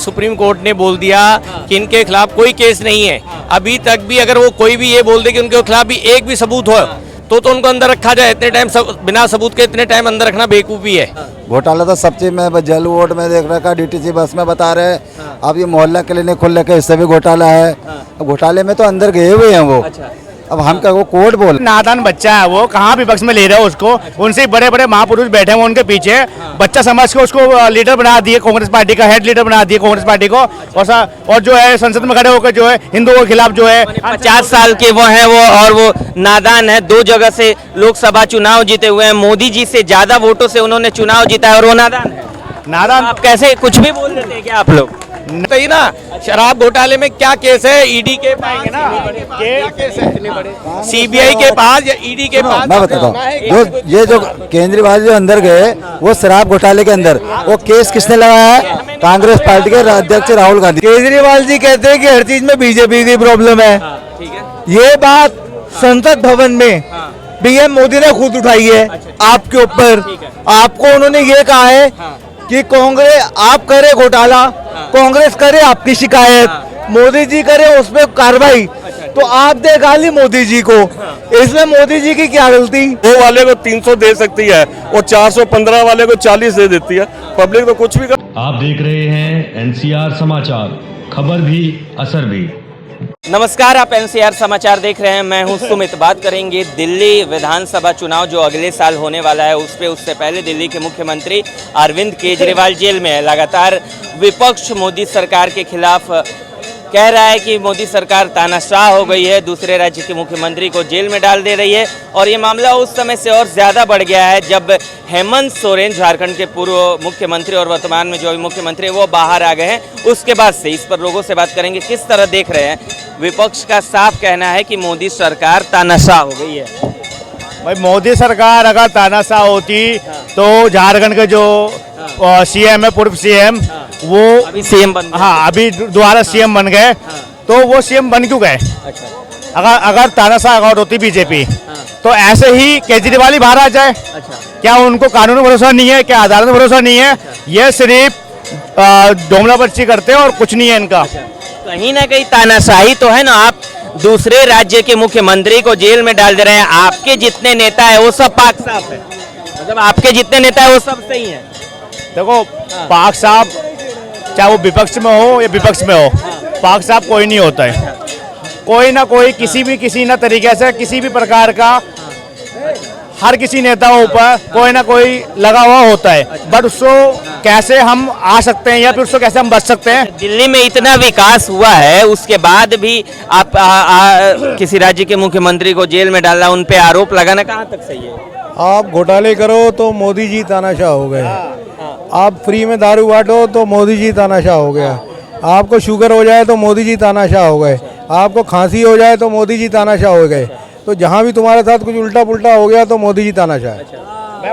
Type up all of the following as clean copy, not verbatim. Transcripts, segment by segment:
Supreme court ने बोल दिया कि इनके खिलाफ कोई केस नहीं है। अभी तक भी अगर वो कोई भी ये बोल दे कि उनके खिलाफ भी एक भी सबूत हो तो उनको अंदर रखा जाए। इतने टाइम बिना सबूत के इतने टाइम अंदर रखना बेवकूफ़ी है। घोटाला तो सब चीज में, जल वोट में देख रखा, डीटीसी बस में बता रहे हैं। अब ये मोहल्ला क्लिनिक खुल रखे, इससे भी घोटाला है। अब घोटाले में तो अंदर गए हुए हैं वो। अब हम क्या वो कोर्ट बोल, नादान बच्चा है वो, कहाँ विपक्ष में ले रहे हो उसको। उनसे बड़े बड़े महापुरुष बैठे हैं उनके पीछे, बच्चा समझ के उसको लीडर बना दिए, कांग्रेस पार्टी का हेड लीडर बना दिए कांग्रेस पार्टी को। और जो है संसद में खड़े होकर जो है हिंदुओं के खिलाफ जो है 50 साल के वो हैं वो, और वो नादान है। 2 जगह से लोकसभा चुनाव जीते हुए हैं, मोदी जी से ज्यादा वोटों से उन्होंने चुनाव जीता है और वो नादान है। नादान आप कैसे कुछ भी बोल देते हैं क्या आप लोग? तो ही ना, शराब घोटाले में क्या केस है? ईडी के पाएंगे ना, क्या केस है? सीबीआई के पास या ईडी के पास? मैं बताता हूँ, ये जो केजरीवाल जो अंदर गए वो शराब घोटाले के अंदर, वो केस किसने लगाया है? कांग्रेस पार्टी के अध्यक्ष राहुल गांधी। केजरीवाल जी कहते हैं कि हर चीज में बीजेपी की प्रॉब्लम है। ये बात संसद भवन में पीएम मोदी ने खुद उठाई है आपके ऊपर। आपको उन्होंने ये कहा है कि कांग्रेस आप करे घोटाला, कांग्रेस करे आपकी शिकायत, मोदी जी करे उसमें कार्रवाई, तो आप दे गाली मोदी जी को। इसमें मोदी जी की क्या गलती? वो वाले को 300 दे सकती है और 415 वाले को 40 दे देती है, पब्लिक तो कुछ भी कर। आप देख रहे हैं एनसीआर समाचार, खबर भी असर भी। नमस्कार, आप एनसीआर समाचार देख रहे हैं। मैं हूं सुमित। बात करेंगे दिल्ली विधानसभा चुनाव जो अगले साल होने वाला है उस पे। उससे पहले दिल्ली के मुख्यमंत्री अरविंद केजरीवाल जेल में है। लगातार विपक्ष मोदी सरकार के खिलाफ कह रहा है कि मोदी सरकार तानाशाह हो गई है, दूसरे राज्य के मुख्यमंत्री को जेल में डाल दे रही है। और ये मामला उस समय से और ज़्यादा बढ़ गया है जब हेमंत सोरेन, झारखंड के पूर्व मुख्यमंत्री और वर्तमान में जो भी मुख्यमंत्री है वो बाहर आ गए हैं। उसके बाद से इस पर लोगों से बात करेंगे किस तरह देख रहे हैं। विपक्ष का साफ कहना है कि मोदी सरकार तानाशाह हो गई है। भाई मोदी सरकार अगर तानाशाह होती तो झारखंड के जो सीएम है, पूर्व सीएम, वो अभी सीएम बन गए। हाँ, अभी दोबारा सीएम बन गए। तो वो सीएम बन क्यों गए? अगर तानाशाह अगर होती बीजेपी तो ऐसे ही केजरीवाल ही बाहर आ जाए। क्या उनको कानून में भरोसा नहीं है? क्या अदालत में भरोसा नहीं है? ये सिर्फ डोमला बच्ची करते हैं और कुछ नहीं है इनका। कहीं ना कहीं तानाशाही तो है ना। आप दूसरे राज्य के मुख्यमंत्री को जेल में डाल दे रहे हैं। आपके जितने नेता है वो सब पाक साफ है, मतलब आपके जितने नेता है वो सब सही है। देखो पाक साहब चाहे वो विपक्ष में हो या विपक्ष में हो, पाक साहब कोई नहीं होता है। कोई ना कोई किसी ना तरीके से किसी भी प्रकार का हर किसी नेताओं पर कोई ना कोई लगा हुआ होता है। बट उसको कैसे हम आ सकते हैं या फिर उसको कैसे हम बच सकते हैं? दिल्ली में इतना विकास हुआ है उसके बाद भी आप किसी राज्य के मुख्यमंत्री को जेल में डालना, उन पे आरोप लगाना कहाँ तक सही है? आप घोटाले करो तो मोदी जी तानाशाह हो गए। आप फ्री में दारू बांटो तो मोदी जी तानाशाह हो गया। आपको शुगर हो जाए तो मोदी जी तानाशाह हो गए। आपको खांसी हो जाए तो मोदी जी तानाशाह हो गए। तो जहाँ भी तुम्हारे साथ कुछ उल्टा पुल्टा हो गया तो मोदी जी तानाशाह है।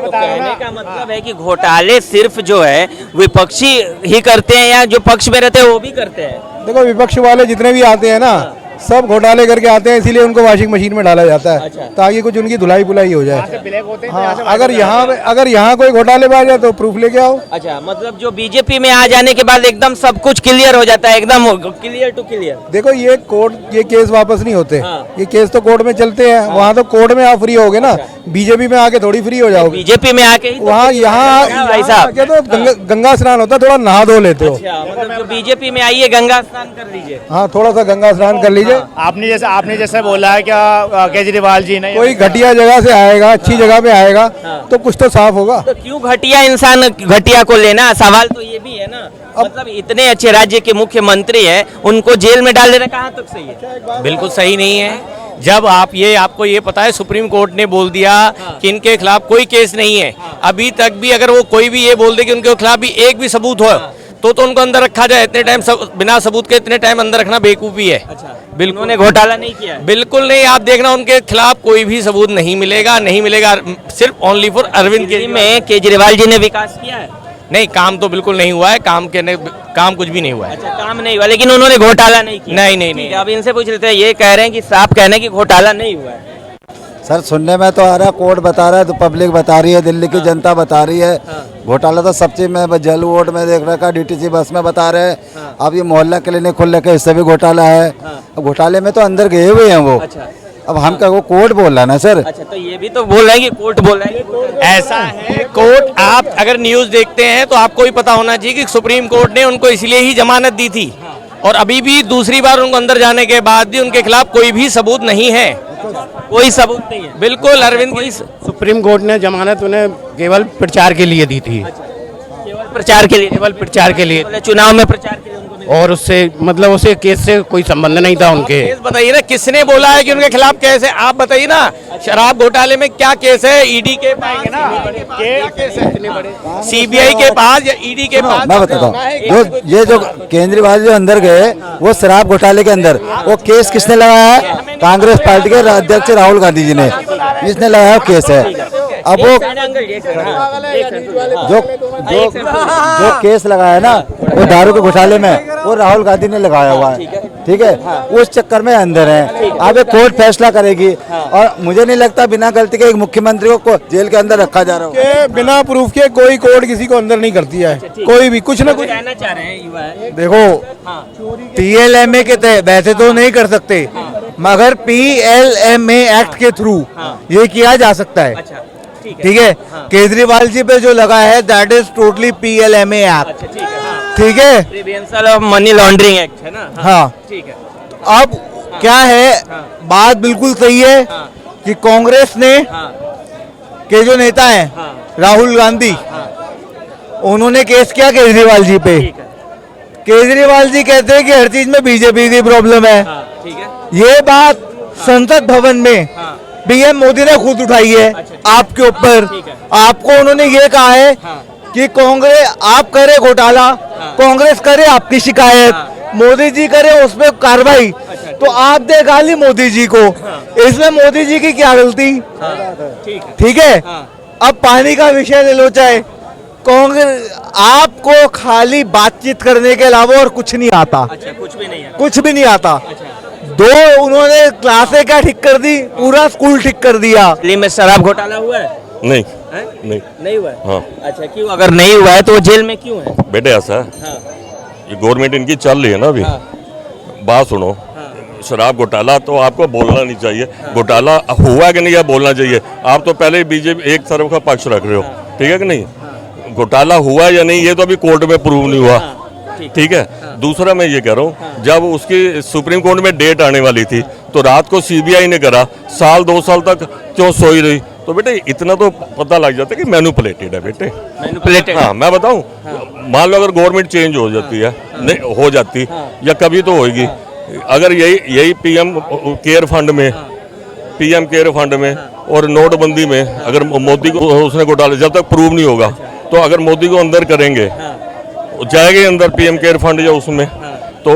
तो कहने का मतलब है कि घोटाले सिर्फ जो है विपक्षी ही करते हैं या जो पक्ष में रहते हैं वो भी करते हैं? देखो विपक्ष वाले जितने भी आते हैं ना, सब घोटाले करके आते हैं, इसीलिए उनको वॉशिंग मशीन में डाला जाता है ताकि कुछ उनकी धुलाई पुलाई हो जाए। हाँ, अगर यहाँ कोई घोटालेबाज है तो प्रूफ लेके आओ। अच्छा, मतलब जो बीजेपी में आ जाने के बाद एकदम सब कुछ क्लियर हो जाता है, एकदम क्लियर टू क्लियर। देखो ये केस वापस नहीं होते। ये केस तो कोर्ट में चलते हैं। वहाँ तो कोर्ट में आप फ्री होगे ना, बीजेपी में आके थोड़ी फ्री हो जाओगे। बीजेपी में आके वहाँ यहाँ तो गंगा स्नान होता है, थोड़ा नहा धो लेते हो। मतलब जो बीजेपी में आइए गंगा स्नान कर लीजिए। हाँ, थोड़ा सा गंगा स्नान कर लीजिए। आपने जैसे बोला है क्या केजरीवाल जी ने, कोई घटिया जगह से आएगा, अच्छी जगह पे आएगा तो कुछ तो साफ होगा। तो क्यों घटिया इंसान घटिया को लेना? सवाल तो ये भी है ना। मतलब इतने अच्छे राज्य के मुख्यमंत्री हैं, उनको जेल में डाल देना कहाँ तक सही है? बिल्कुल सही नहीं है। जब आपको ये पता है सुप्रीम कोर्ट ने बोल दिया कि इनके खिलाफ कोई केस नहीं है। अभी तक भी अगर वो कोई भी ये बोल दे कि उनके खिलाफ भी एक भी सबूत हो तो उनको अंदर रखा जाए। इतने टाइम बिना सबूत के इतने टाइम अंदर रखना बेवकूफ़ी है। बिल्कुल उन्होंने घोटाला नहीं किया है। बिल्कुल नहीं। आप देखना उनके खिलाफ कोई भी सबूत नहीं मिलेगा। सिर्फ ओनली फॉर अरविंद में केजरीवाल जी ने विकास किया है? नहीं, काम तो बिल्कुल नहीं हुआ है। काम कुछ भी नहीं हुआ है। अच्छा, काम नहीं हुआ, लेकिन उन्होंने घोटाला नहीं किया। नहीं। अब इनसे पूछ लेते हैं। ये कह रहे हैं कि साफ कहना है कि घोटाला नहीं हुआ है। सर सुनने में तो आ रहा है, कोर्ट बता रहा है, तो पब्लिक बता रही है, दिल्ली की जनता बता रही है। घोटाला तो सब चीज में, जल वोट में देख रखा, डीटीसी बस में बता रहे हैं। अब ये मोहल्ला क्लिनिक खुल रखे, इससे भी घोटाला है। अब घोटाले में तो अंदर गए हुए हैं वो। अब हम क्या, वो कोर्ट बोल रहा है ना सर। अच्छा, तो ये भी तो बोल रहे हैं कि कोर्ट बोल रहा है कि ऐसा है, कोर्ट, आप अगर न्यूज देखते हैं तो आपको भी पता होना चाहिए कि सुप्रीम कोर्ट ने उनको इसलिए ही जमानत दी थी, और अभी भी दूसरी बार उनको अंदर जाने के बाद भी उनके खिलाफ कोई भी सबूत नहीं है। कोई सबूत नहीं है। बिल्कुल अरविंद की सुप्रीम कोर्ट ने जमानत उन्हें केवल प्रचार के लिए दी थी, केवल प्रचार के लिए, केवल प्रचार के लिए, बोले चुनाव में प्रचार के लिए उनको नहीं। और उससे मतलब उसे केस से कोई संबंध नहीं था उनके। केस बताइए ना, किसने बोला है कि उनके खिलाफ केस है? आप बताइए ना, शराब घोटाले में क्या केस है? ईडी के पास ना, क्या केस है? सीबीआई के पास या ईडी के पास? मैं बताता हूँ, जो केजरीवाल जो अंदर गए, वो शराब घोटाले के अंदर, वो केस किसने लगाया है? कांग्रेस पार्टी के अध्यक्ष राहुल गांधी जी ने, इसने लगाया केस है। अब वो जो केस लगाया है ना, वो दारू के घोटाले में, वो राहुल गांधी ने लगाया हुआ है, ठीक है। उस चक्कर में अंदर है। अब ये कोर्ट फैसला करेगी, और मुझे नहीं लगता बिना गलती के एक मुख्यमंत्री को जेल के अंदर रखा जा रहा हो। के बिना प्रूफ के कोई कोर्ट किसी को अंदर नहीं करती है, कोई भी कुछ ना कुछ। कहना चाह रहे हैं युवा है। देखो PLMA के तहत वैसे तो नहीं कर सकते, मगर PLMA एक्ट के थ्रू ये किया जा सकता है, ठीक है। केजरीवाल जी पे जो लगा है, that is totally PLMA act, ठीक है। Prevention of money laundering act है ना? हाँ, ठीक है। अब क्या है, बात बिल्कुल सही है कि कांग्रेस ने के जो नेता हैं राहुल गांधी, उन्होंने केस किया केजरीवाल जी पे। केजरीवाल जी कहते हैं कि हर चीज में बीजेपी की प्रॉब्लम है। ठीक है। ये बात संसद भवन में PM मोदी ने खुद उठाई है आपके ऊपर। आपको उन्होंने ये कहा है कि कांग्रेस, आप करे घोटाला, कांग्रेस करे आपकी शिकायत, मोदी जी करे उस पर कार्रवाई, तो आप दे गाली मोदी जी को। इसमें मोदी जी की क्या गलती? ठीक है। अब पानी का विषय ले लो, चाहे कांग्रेस, आपको खाली बातचीत करने के अलावा और कुछ नहीं आता। अच्छा, कुछ भी नहीं है। कुछ भी नहीं आता। दो उन्होंने क्लासें क्या ठीक कर दी, पूरा स्कूल ठीक कर दिया। दिल्ली में शराब घोटाला हुआ है? नहीं हैं? नहीं नहीं हुआ है? हाँ। अच्छा, क्यों? अगर नहीं हुआ है तो वो जेल में क्यों है? बेटे ऐसा है, ये गवर्नमेंट इनकी चल रही है ना अभी। बात सुनो, शराब घोटाला तो आपको बोलना नहीं चाहिए। घोटाला हुआ कि नहीं यह बोलना चाहिए। आप तो पहले बीजेपी एक तरफ का पक्ष रख रहे हो, ठीक है कि नहीं? घोटाला हुआ या नहीं ये तो अभी कोर्ट में प्रूव नहीं हुआ, ठीक है। दूसरा मैं ये कह रहा हूँ, जब उसकी सुप्रीम कोर्ट में डेट आने वाली थी तो रात को CBI ने करा, साल 2 साल तक क्यों सोई रही? तो बेटे इतना तो पता लग जाता है कि मैनिपुलेटेड है बेटे, मैनिपुलेटेड। हाँ मैं बताऊँ, मान लो अगर गवर्नमेंट चेंज हो जाती है, नहीं हो जाती या कभी तो होगी, अगर यही PM केयर फंड में, PM केयर फंड में और नोटबंदी में अगर मोदी को उसने घोटाला, जब तक प्रूव नहीं होगा, तो अगर मोदी को अंदर करेंगे, जाएंगे अंदर PM केयर फंड या उसमें, तो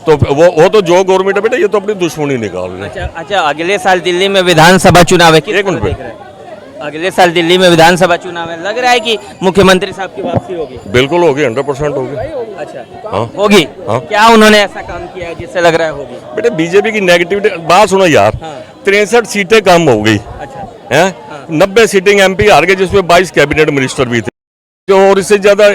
वो तो जो गवर्नमेंट है बेटा, ये तो अपनी दुश्मनी निकाल रहे हैं। अच्छा, अगले साल दिल्ली में विधानसभा चुनाव है। एक मिनट पे, अगले साल दिल्ली में विधानसभा चुनाव है, लग रहा है कि मुख्यमंत्री साहब की वापसी होगी? बिल्कुल होगी, 100% होगी। अच्छा, हाँ होगी। हाँ। क्या उन्होंने ऐसा काम किया है जिससे लग रहा है होगी? बेटे बीजेपी की नेगेटिविटी, बात सुनो यार, 63 सीटें कम हो गई हैं, 90 सीटिंग MP हार गए, जिसमें 22 कैबिनेट मिनिस्टर भी थे। और इससे ज्यादा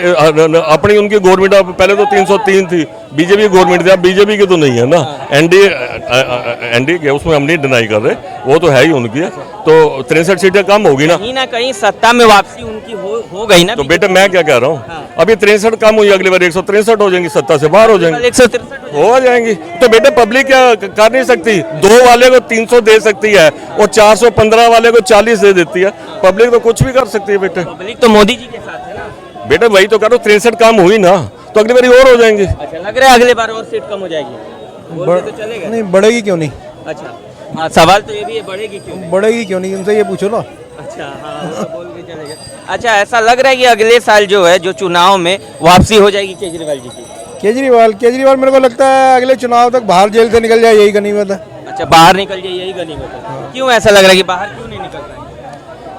अपनी उनकी गवर्नमेंट पहले तो 303 थी, बीजेपी गवर्नमेंट थी, अब बीजेपी की तो नहीं है ना, एनडीए के, उसमें हम नहीं डिनाई कर रहे, वो तो है ही उनकी, तो 63 सीटें कम होगी ना कहीं सत्ता में वापसी उनकी हो गई ना। तो बेटे मैं क्या कह रहा हूँ, अभी 63 कम हुई, अगली बार 163 हो जाएंगी, सत्ता से बाहर हो जाएंगे, 163 हो जाएंगी। तो बेटे पब्लिक क्या कर नहीं सकती, 2 वाले को 300 दे सकती है और 415 वाले को 40 दे देती है, पब्लिक तो कुछ भी कर सकती है बेटे। पब्लिक तो मोदी जी के साथ है ना बेटा, वही तो करो, 63 कम हुई ना, तो अगली बार और हो जाएंगे। अच्छा, लग रहा है अगले बार और सीट कम हो जाएगी, तो चलेगा? नहीं बढ़ेगी क्यों नहीं? अच्छा, हाँ, सवाल तो ये भी है, बढ़ेगी क्यों नहीं? बढ़ेगी क्यों नहीं, उनसे ये पूछो ना। अच्छा, हाँ, बोल के चलेगा। अच्छा, ऐसा लग रहा है कि अगले साल जो है, जो चुनाव में वापसी हो जाएगी केजरीवाल जी की? केजरीवाल मेरे को लगता है अगले चुनाव तक बाहर जेल से निकल जाए, यही गनीमत है। अच्छा, बाहर निकल जाए, यही गनीमत है। क्यों ऐसा लग रहा है कि बाहर क्यों नहीं निकल रहा है?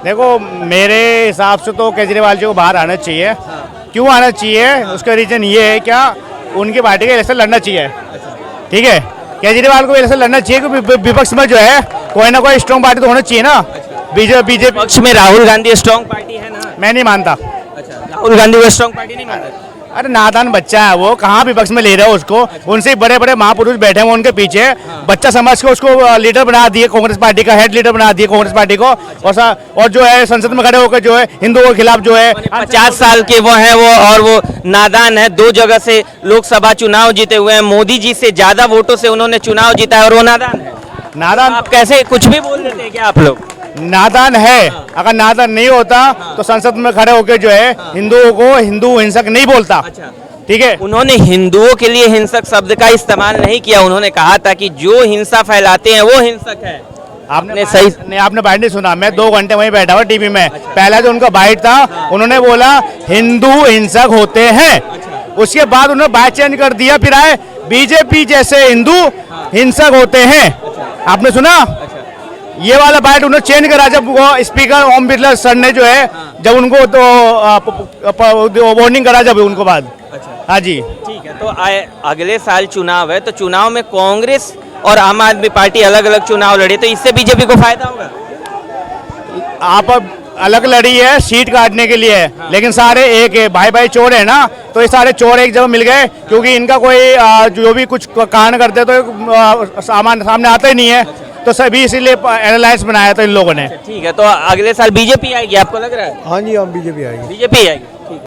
देखो मेरे हिसाब से तो केजरीवाल जी को बाहर आना चाहिए। क्यों आना चाहिए, उसका रीज़न ये है, क्या उनकी पार्टी का इलेक्शन लड़ना चाहिए, ठीक है। केजरीवाल को इलेक्शन लड़ना चाहिए क्योंकि विपक्ष में जो है कोई ना कोई स्ट्रॉन्ग पार्टी तो होना चाहिए ना। बीजेपी पक्ष में राहुल गांधी स्ट्रॉन्ग पार्टी है ना? मैं नहीं मानता। अच्छा, राहुल गांधी को स्ट्रॉन्ग पार्टी नहीं मानते? अरे नादान बच्चा है वो, कहाँ विपक्ष में ले रहे हो उसको। उनसे बड़े बड़े महापुरुष बैठे हुए उनके पीछे, बच्चा समझ के उसको लीडर बना दिए, कांग्रेस पार्टी का हेड लीडर बना दिए कांग्रेस पार्टी को। और जो है संसद में खड़े होकर जो है हिंदुओं के खिलाफ जो है 50 साल के वो हैं वो, और वो नादान है। 2 जगह से लोकसभा चुनाव जीते हुए हैं, मोदी जी से ज्यादा वोटों से उन्होंने चुनाव जीता है, और वो नादान है। नादान आप कैसे कुछ भी बोल देते हैं क्या आप लोग? नादान है। अगर नादान नहीं होता तो संसद में खड़े होकर जो है हिंदुओं को हिंदू हिंसक नहीं बोलता। ठीक है, उन्होंने हिंदुओं के लिए हिंसक शब्द का इस्तेमाल नहीं किया। उन्होंने कहा था कि जो हिंसा फैलाते हैं वो हिंसक है। आपने सही नहीं, आपने बाइट नहीं सुना। मैं 2 घंटे वहीं बैठा हुआ टीवी में। पहला जो उनका बाइट था, उन्होंने बोला हिंदू हिंसक होते हैं। उसके बाद उन्होंने बाइट चेंज कर दिया, फिर आए बीजेपी जैसे हिंदू हिंसक होते हैं। आपने सुना? ये वाला बाइट उन्होंने चेंज करा जब वो स्पीकर ओम बिरला सर ने जो है जब उनको तो वार्निंग करा जब उनको बाद। हाँ जी, ठीक है। तो अगले साल चुनाव है, तो चुनाव में कांग्रेस और आम आदमी पार्टी अलग अलग चुनाव लड़े, तो इससे बीजेपी को फायदा होगा? आप अलग लड़ी है सीट काटने के लिए, लेकिन सारे एक है, भाई भाई चोर है ना, तो ये सारे चोर एक जगह मिल गए। क्योंकि इनका कोई जो भी कुछ कांड करते तो सामने आता ही नहीं है, तो सभी इसीलिए एनालाइज बनाया था इन लोगों ने। ठीक है, तो अगले साल बीजेपी आएगी आपको लग रहा है? हाँ जी, हम बीजेपी आएगी। बीजेपी आएगी।